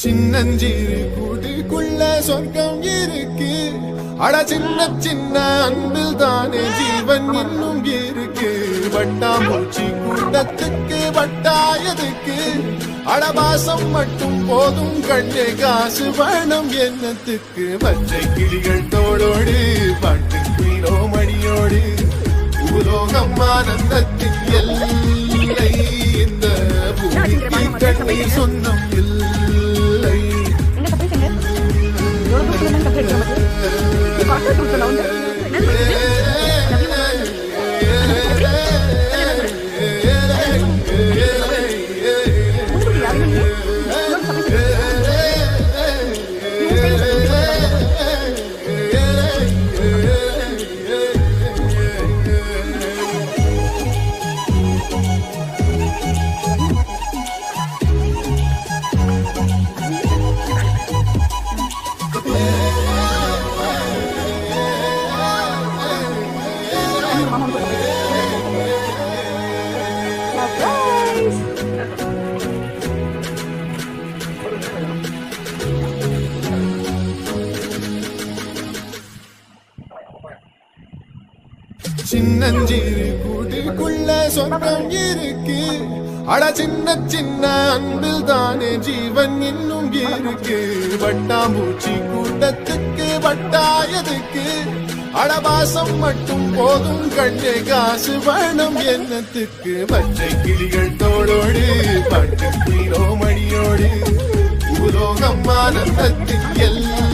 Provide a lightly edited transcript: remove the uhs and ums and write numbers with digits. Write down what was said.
சின்னஞ்சிறு கூட்டுக்குள்ள சொர்க்கம் இருக்கு. அட சின்ன சின்ன அன்பில் தானே ஜீவன் இன்னும் இருக்கு. வட்டாம்பூச்சி கூட்டத்துக்கு வட்டாயதுக்கு அடபாசம் மட்டும் போதும் கண்ணே, காசு வேணும் என்னத்துக்கு. பச்சை கிளிகள் தோளோடு பாட்டு குயிலோ மணியோடு பூலோகம் ஆனந்தத்தின் எல்லை. இந்த பூமிக்கு கண்ணீர் சொந்தம் இல்லை. சின்னஞ்சிறு கூட்டுக்குள்ள சொர்க்கம் இருக்கு. அட சின்ன சின்ன அன்பில் தானே ஜீவன் இன்னும் இருக்கு. வட்டாம்பூச்சி கூட்டத்துக்கு வட்டாயதுக்கு அடபாசம் மட்டும் போதும் கண்ணே, காசு வேணும் என்னத்துக்கு. பச்சை கிளிகள் தோளோடு பாட்டு குயிலோ மணியோடு பூலோகம் ஆனந்தத்தின் எல்லாம்